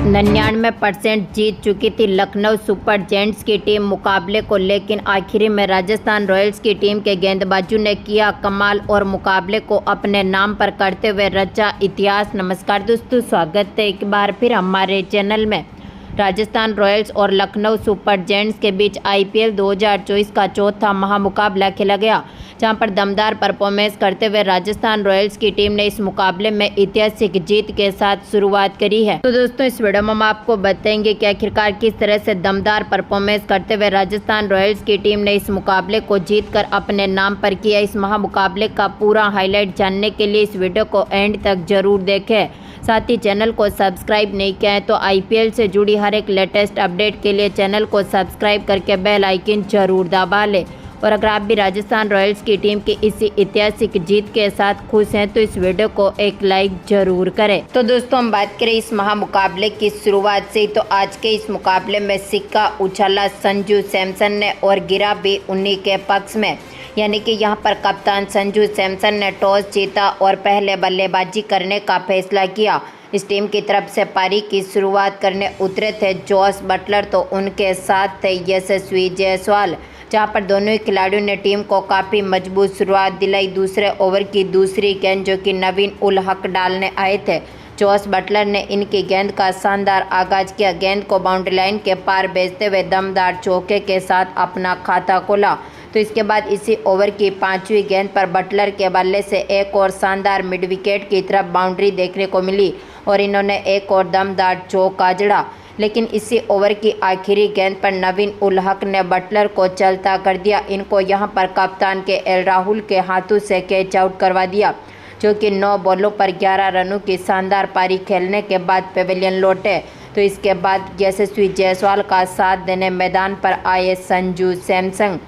99% जीत चुकी थी Lucknow super giants की टीम मुकाबले को, लेकिन आखिरी में राजस्थान रॉयल्स की टीम के गेंदबाजों ने किया कमाल और मुकाबले को अपने नाम पर करते हुए रचा इतिहास। नमस्कार दोस्तों, स्वागत है एक बार फिर हमारे चैनल में। राजस्थान रॉयल्स और लखनऊ सुपर जायंट्स के बीच आईपीएल 2024 का चौथा महामुकाबला खेला गया, जहां पर दमदार परफॉर्मेंस करते हुए राजस्थान रॉयल्स की टीम ने इस मुकाबले में ऐतिहासिक जीत के साथ शुरुआत करी है। तो दोस्तों, इस वीडियो में हम आपको बताएंगे कि आखिरकार किस तरह से दमदार परफॉर्मेंस करते हुए राजस्थान रॉयल्स की टीम ने इस मुकाबले को जीतकर अपने नाम पर किया। इस महामुकाबले का पूरा हाईलाइट जानने के लिए इस वीडियो को एंड तक जरूर देखें। साथ ही चैनल को सब्सक्राइब नहीं किया है तो आईपीएल से जुड़ी हर एक लेटेस्ट अपडेट के लिए चैनल को सब्सक्राइब करके बेल आइकन जरूर दबा लें। और अगर आप भी राजस्थान रॉयल्स की टीम की इसी ऐतिहासिक जीत के साथ खुश हैं तो इस वीडियो को एक लाइक जरूर करें। तो दोस्तों, हम बात करें इस महामुकाबले की शुरुआत से, तो आज के इस मुकाबले में सिक्का उछाला संजू सैमसन ने और गिरा भी उन्हीं के पक्ष में, यानी कि यहां पर कप्तान संजू सैमसन ने टॉस जीता और पहले बल्लेबाजी करने का फैसला किया। इस टीम की तरफ से पारी की शुरुआत करने उतरे थे जॉस बटलर, तो उनके साथ थे यशस्वी जायसवाल, जहां पर दोनों ही खिलाड़ियों ने टीम को काफ़ी मजबूत शुरुआत दिलाई। दूसरे ओवर की दूसरी गेंद जो कि नवीन उल हक डालने आए थे, जॉस बटलर ने इनकी गेंद का शानदार आगाज किया। गेंद को बाउंड्री लाइन के पार भेजते हुए दमदार चौके के साथ अपना खाता खोला। तो इसके बाद इसी ओवर की पांचवी गेंद पर बटलर के बल्ले से एक और शानदार मिड विकेट की तरफ बाउंड्री देखने को मिली और इन्होंने एक और दमदार चौका जड़ा। लेकिन इसी ओवर की आखिरी गेंद पर नवीन उल हक ने बटलर को चलता कर दिया। इनको यहां पर कप्तान के एल राहुल के हाथों से कैच आउट करवा दिया, जो कि 9 बॉलों पर 11 रनों की शानदार पारी खेलने के बाद पेविलियन लौटे। तो इसके बाद यशस्वी जायसवाल का साथ देने मैदान पर आए संजू सैमसन,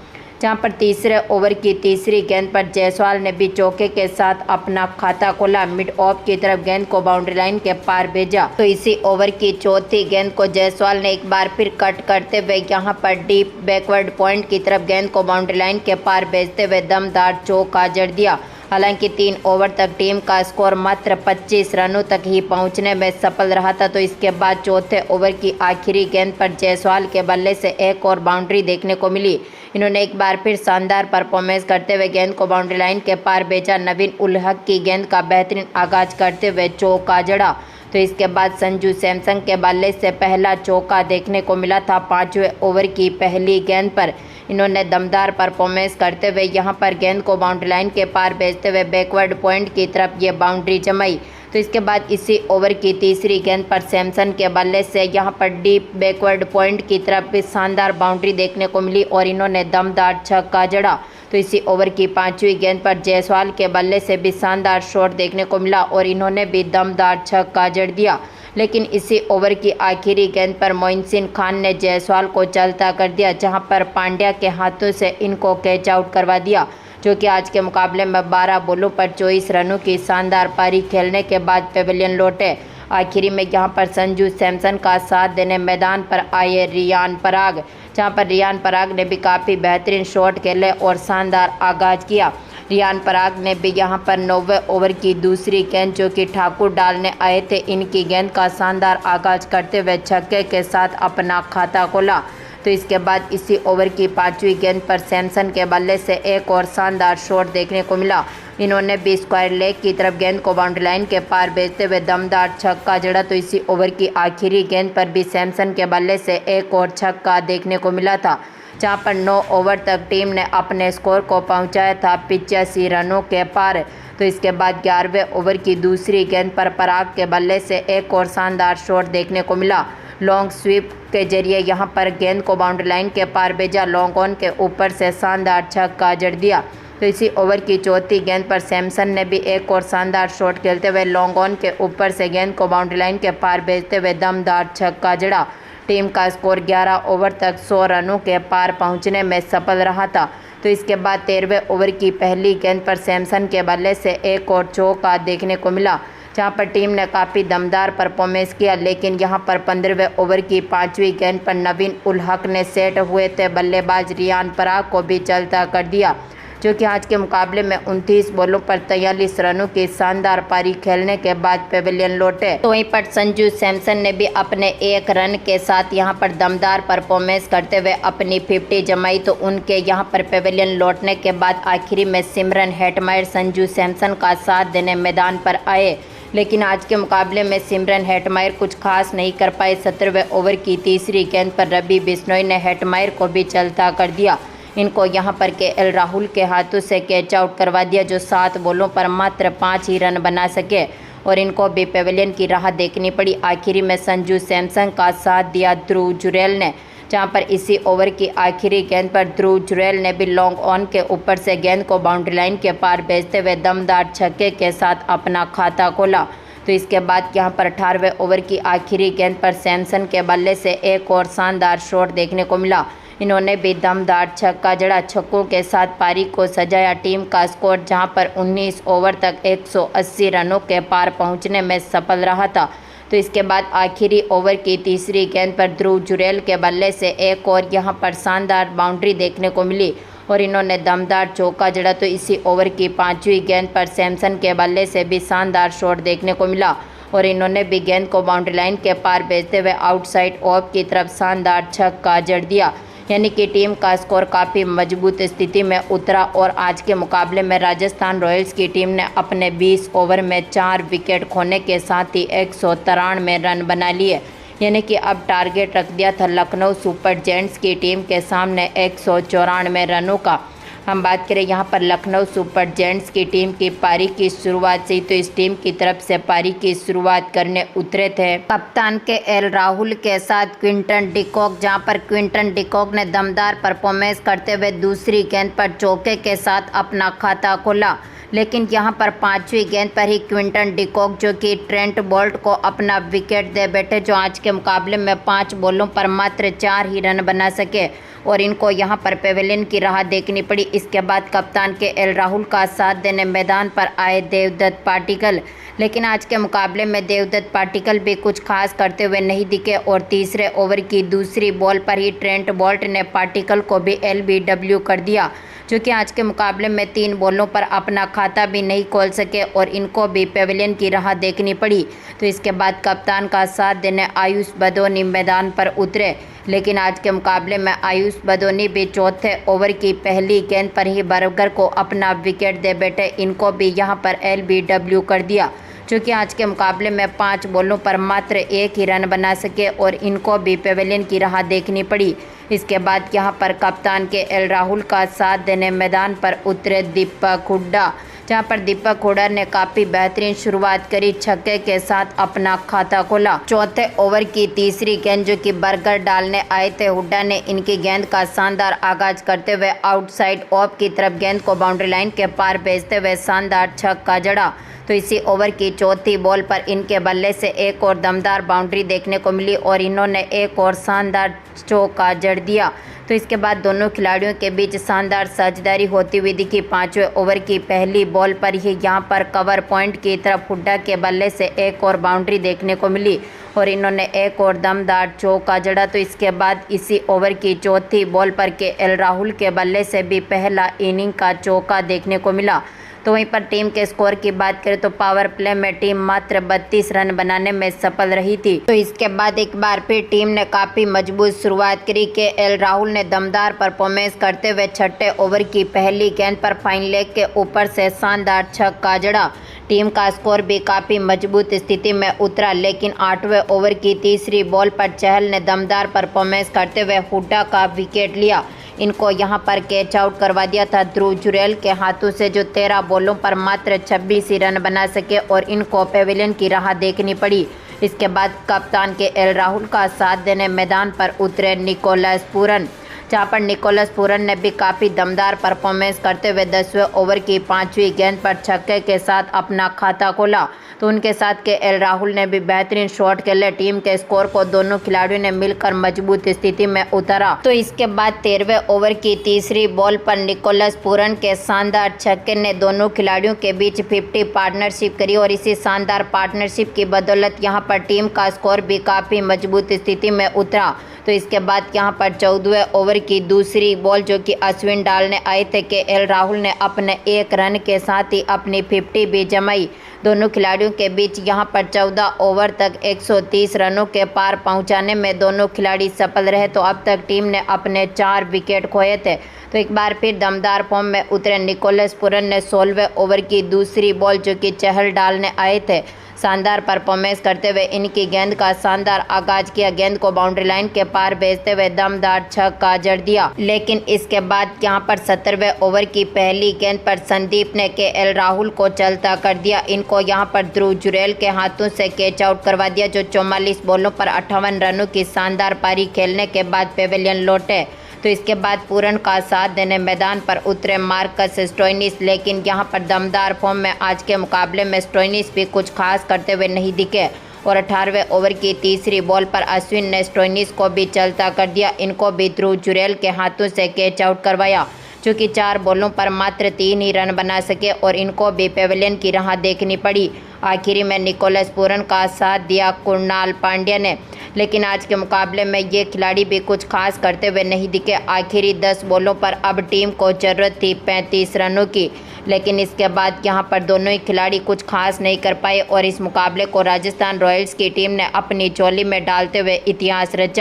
जहां पर तीसरे ओवर की तीसरी गेंद पर जायसवाल ने भी चौके के साथ अपना खाता खोला। मिड ऑफ की तरफ गेंद को बाउंड्री लाइन के पार भेजा। तो इसी ओवर की चौथी गेंद को जायसवाल ने एक बार फिर कट करते हुए यहां पर डीप बैकवर्ड पॉइंट की तरफ गेंद को बाउंड्री लाइन के पार भेजते हुए दमदार चौका जड़ दिया। हालांकि 3 ओवर तक टीम का स्कोर मात्र 25 रनों तक ही पहुंचने में सफल रहा था। तो इसके बाद चौथे ओवर की आखिरी गेंद पर जायसवाल के बल्ले से एक और बाउंड्री देखने को मिली। इन्होंने एक बार फिर शानदार परफॉर्मेंस करते हुए गेंद को बाउंड्री लाइन के पार भेजा। नवीन उल हक की गेंद का बेहतरीन आगाज करते हुए चौका जड़ा। तो इसके बाद संजू सैमसन के बल्ले से पहला चौका देखने को मिला था 5वें ओवर की पहली गेंद पर। इन्होंने दमदार परफॉर्मेंस करते हुए यहां पर गेंद को बाउंड्री लाइन के पार भेजते हुए बैकवर्ड पॉइंट की तरफ ये बाउंड्री जमाई। तो इसके बाद इसी ओवर की तीसरी गेंद पर सैमसन के बल्ले से यहां पर डीप बैकवर्ड पॉइंट की तरफ भी शानदार बाउंड्री देखने को मिली और इन्होंने दमदार छक्का जड़ा। तो इसी ओवर की 5वीं गेंद पर जायसवाल के बल्ले से भी शानदार शॉट देखने को मिला और इन्होंने भी दमदार छक्का जड़ दिया। लेकिन इसी ओवर की आखिरी गेंद पर मोइनुद्दीन खान ने जायसवाल को चलता कर दिया, जहां पर पांड्या के हाथों से इनको कैच आउट करवा दिया, जो कि आज के मुकाबले में 12 बॉलों पर 24 रनों की शानदार पारी खेलने के बाद पेविलियन लौटे। आखिरी में यहां पर संजू सैमसन का साथ देने मैदान पर आए रियान पराग, जहां पर रियान पराग ने भी काफ़ी बेहतरीन शॉट खेले और शानदार आगाज किया। रियान पराग ने भी यहां पर 9वें ओवर की दूसरी गेंद जो कि ठाकुर डालने आए थे, इनकी गेंद का शानदार आगाज करते हुए छक्के के साथ अपना खाता खोला। तो इसके बाद इसी ओवर की 5वीं गेंद पर सैमसन के बल्ले से एक और शानदार शॉट देखने को मिला। इन्होंने भी स्क्वायर लेग की तरफ गेंद को बाउंड्री लाइन के पार भेजते हुए दमदार छक्का जड़ा। तो इसी ओवर की आखिरी गेंद पर भी सैमसन के बल्ले से एक और छक्का देखने को मिला था, जहां पर 9 ओवर तक टीम ने अपने स्कोर को पहुंचाया था 85 रनों के पार। तो इसके बाद 11वें ओवर की दूसरी गेंद पर पराग के बल्ले से एक और शानदार शॉट देखने को मिला। लॉन्ग स्वीप के जरिए यहां पर गेंद को बाउंड्री लाइन के पार भेजा, लॉन्ग ऑन के ऊपर से शानदार छक्का जड़ दिया। तो इसी ओवर की चौथी गेंद पर सैमसन ने भी एक और शानदार शॉट खेलते हुए लॉन्ग ऑन के ऊपर से गेंद को बाउंड्री लाइन के पार भेजते हुए दमदार छक्का जड़ा। टीम का स्कोर 11 ओवर तक 100 रनों के पार पहुंचने में सफल रहा था। तो इसके बाद 13वें ओवर की पहली गेंद पर सैमसन के बल्ले से एक और चौका देखने को मिला, जहां पर टीम ने काफ़ी दमदार परफॉर्मेंस किया। लेकिन यहां पर 15वें ओवर की 5वीं गेंद पर नवीन उल हक ने सेट हुए थे बल्लेबाज रियान पराग को भी चलता कर दिया, जो कि आज के मुकाबले में 29 बॉलों पर 43 रनों की शानदार पारी खेलने के बाद पेविलियन लौटे। तो वहीं पर संजू सैमसन ने भी अपने 1 रन के साथ यहां पर दमदार परफॉर्मेंस करते हुए अपनी 50 जमाई। तो उनके यहां पर पेविलियन लौटने के बाद आखिरी में सिमरन हेटमायर संजू सैमसन का साथ देने मैदान पर आए, लेकिन आज के मुकाबले में सिमरन हेटमायर कुछ खास नहीं कर पाए। 17वें ओवर की तीसरी गेंद पर रवि बिश्नोई ने हेटमायर को भी चलता कर दिया। इनको यहां पर केएल राहुल के हाथों से कैच आउट करवा दिया, जो 7 बॉलों पर मात्र 5 ही रन बना सके और इनको भी पेविलियन की राह देखनी पड़ी। आखिरी में संजू सैमसन का साथ दिया ध्रुव जुरैल ने, जहां पर इसी ओवर की आखिरी गेंद पर ध्रुव जुरैल ने भी लॉन्ग ऑन के ऊपर से गेंद को बाउंड्री लाइन के पार भेजते हुए दमदार छक्के के साथ अपना खाता खोला। तो इसके बाद यहां पर 18वें ओवर की आखिरी गेंद पर सैमसन के बल्ले से एक और शानदार शॉट देखने को मिला। इन्होंने भी दमदार छक्का जड़ा, छक्कों के साथ पारी को सजाया। टीम का स्कोर जहां पर 19 ओवर तक 180 रनों के पार पहुंचने में सफल रहा था। तो इसके बाद आखिरी ओवर की तीसरी गेंद पर ध्रुव जुरैल के बल्ले से एक और यहां पर शानदार बाउंड्री देखने को मिली और इन्होंने दमदार चौका जड़ा। तो इसी ओवर की 5वीं गेंद पर सैमसन के बल्ले से भी शानदार शॉट देखने को मिला और इन्होंने भी गेंद को बाउंड्री लाइन के पार भेजते हुए आउटसाइड ऑफ की तरफ शानदार छक्का जड़ दिया। यानी कि टीम का स्कोर काफ़ी मजबूत स्थिति में उतरा और आज के मुकाबले में राजस्थान रॉयल्स की टीम ने अपने 20 ओवर में 4 विकेट खोने के साथ ही 193 रन बना लिए। यानी कि अब टारगेट रख दिया था लखनऊ सुपर जायंट्स की टीम के सामने 194 रनों का। हम बात करें यहाँ पर लखनऊ सुपर जायंट्स की टीम की पारी की शुरुआत से ही, तो इस टीम की तरफ से पारी की शुरुआत करने उतरे थे कप्तान केएल राहुल के साथ क्विंटन डिकॉक, जहां पर क्विंटन डिकॉक ने दमदार परफॉर्मेंस करते हुए दूसरी गेंद पर चौके के साथ अपना खाता खोला। लेकिन यहां पर 5वीं गेंद पर ही क्विंटन डिकॉक जो कि ट्रेंट बोल्ट को अपना विकेट दे बैठे, जो आज के मुकाबले में 5 बॉलों पर मात्र 4 ही रन बना सके और इनको यहां पर पेविलियन की राह देखनी पड़ी। इसके बाद कप्तान केएल राहुल का साथ देने मैदान पर आए देवदत्त पाटिकल, लेकिन आज के मुकाबले में देवदत्त पाटिकल भी कुछ खास करते हुए नहीं दिखे और तीसरे ओवर की दूसरी बॉल पर ही ट्रेंट बोल्ट ने पाटिकल को भी एलबीडब्ल्यू कर दिया, जो कि आज के मुकाबले में 3 बॉलों पर अपना खाता भी नहीं खोल सके और इनको भी पेविलियन की राह देखनी पड़ी। तो इसके बाद कप्तान का साथ देने आयुष बदोनी मैदान पर उतरे, लेकिन आज के मुकाबले में आयुष बदोनी भी चौथे ओवर की पहली गेंद पर ही बर्गर को अपना विकेट दे बैठे। इनको भी यहां पर एलबीडब्ल्यू कर दिया, जो कि आज के मुकाबले में 5 बॉलों पर मात्र 1 ही रन बना सके और इनको भी पेविलियन की राह देखनी पड़ी। इसके बाद यहां पर कप्तान केएल राहुल का साथ देने मैदान पर उतरे दीपक हुड्डा, जहां पर दीपक हुड्डा ने काफ़ी बेहतरीन शुरुआत करी, छक्के के साथ अपना खाता खोला। चौथे ओवर की तीसरी गेंद जो कि बर्गर डालने आए थे हुड्डा ने इनकी गेंद का शानदार आगाज करते हुए आउटसाइड ऑफ की तरफ गेंद को बाउंड्री लाइन के पार भेजते हुए शानदार छक्का जड़ा। तो इसी ओवर की चौथी बॉल पर इनके बल्ले से एक और दमदार बाउंड्री देखने को मिली और इन्होंने एक और शानदार चौका जड़ दिया। तो इसके बाद दोनों खिलाड़ियों के बीच शानदार साझेदारी होती हुई दिखी। 5वें ओवर की पहली बॉल पर ही यहां पर कवर पॉइंट की तरफ हुड्डा के बल्ले से एक और बाउंड्री देखने को मिली और इन्होंने एक और दमदार चौका जड़ा। तो इसके बाद इसी ओवर की चौथी बॉल पर केएल राहुल के बल्ले से भी पहला इनिंग का चौका देखने को मिला। तो वहीं पर टीम के स्कोर की बात करें तो पावर प्ले में टीम मात्र 32 रन बनाने में सफल रही थी। तो इसके बाद एक बार फिर टीम ने काफ़ी मजबूत शुरुआत करी। केएल राहुल ने दमदार परफॉर्मेंस करते हुए छठे ओवर की पहली गेंद पर फाइन लेग के ऊपर से शानदार छक्का जड़ा। टीम का स्कोर भी काफ़ी मजबूत स्थिति में उतरा, लेकिन 8वें ओवर की तीसरी बॉल पर चहल ने दमदार परफॉर्मेंस करते हुए हुड्डा का विकेट लिया। इनको यहां पर कैच आउट करवा दिया था ध्रुव जुरैल के हाथों से, जो 13 बॉलों पर मात्र 26 ही रन बना सके और इनको पेविलियन की राह देखनी पड़ी। इसके बाद कप्तान केएल राहुल का साथ देने मैदान पर उतरे निकोलस पूरन, जहां पर निकोलस पूरन ने भी काफ़ी दमदार परफॉर्मेंस करते हुए 10वें ओवर की 5वीं गेंद पर छक्के के साथ अपना खाता खोला। तो उनके साथ केएल राहुल ने भी बेहतरीन शॉट खेले। टीम के स्कोर को दोनों खिलाड़ियों ने मिलकर मजबूत स्थिति में उतारा। तो इसके बाद 13वें ओवर की तीसरी बॉल पर निकोलस पूरन के शानदार छक्के ने दोनों खिलाड़ियों के बीच 50 पार्टनरशिप करी और इसी शानदार पार्टनरशिप की बदौलत यहां पर टीम का स्कोर भी काफ़ी मजबूत स्थिति में उतरा। तो तो इसके बाद यहां पर 14वें ओवर की दूसरी बॉल जो कि अश्विन डालने आए थे, केएल राहुल ने अपने 1 रन के साथ ही अपनी 50 भी जमाई। दोनों खिलाड़ियों के बीच यहां पर 14 ओवर तक 130 रनों के पार पहुंचाने में दोनों खिलाड़ी सफल रहे। तो अब तक टीम ने अपने 4 विकेट खोए थे। तो एक बार फिर दमदार फॉर्म में उतरे निकोलस पूरन ने 16वें ओवर की दूसरी बॉल जो कि चहल डालने आए थे, शानदार परफॉर्मेंस करते हुए इनकी गेंद का शानदार आगाज किया। गेंद को बाउंड्री लाइन के पार भेजते हुए दमदार छक्का जड़ दिया। लेकिन इसके बाद यहां पर 17वें ओवर की पहली गेंद पर संदीप ने केएल राहुल को चलता कर दिया। इनको यहां पर ध्रुव जुरैल के हाथों से कैच आउट करवा दिया, जो 44 बॉलों पर 58 रनों की शानदार पारी खेलने के बाद पेविलियन लौटे। तो इसके बाद पूरन का साथ देने मैदान पर उतरे मार्कस स्टोइनिस, लेकिन यहां पर दमदार फॉर्म में आज के मुकाबले में स्टोइनिस भी कुछ खास करते हुए नहीं दिखे और 18वें ओवर की तीसरी बॉल पर अश्विन ने स्टोइनिस को भी चलता कर दिया। इनको भी ध्रुव जुरैल के हाथों से कैच आउट करवाया, जो कि 4 बॉलों पर मात्र 3 ही रन बना सके और इनको भी पेविलियन की राह देखनी पड़ी। आखिरी में निकोलस पूरन का साथ दिया कुणाल पांड्या ने, लेकिन आज के मुकाबले में ये खिलाड़ी भी कुछ खास करते हुए नहीं दिखे। आखिरी 10 बॉलों पर अब टीम को जरूरत थी 35 रनों की, लेकिन इसके बाद यहां पर दोनों ही खिलाड़ी कुछ खास नहीं कर पाए और इस मुकाबले को राजस्थान रॉयल्स की टीम ने अपनी झोली में डालते हुए इतिहास रचा।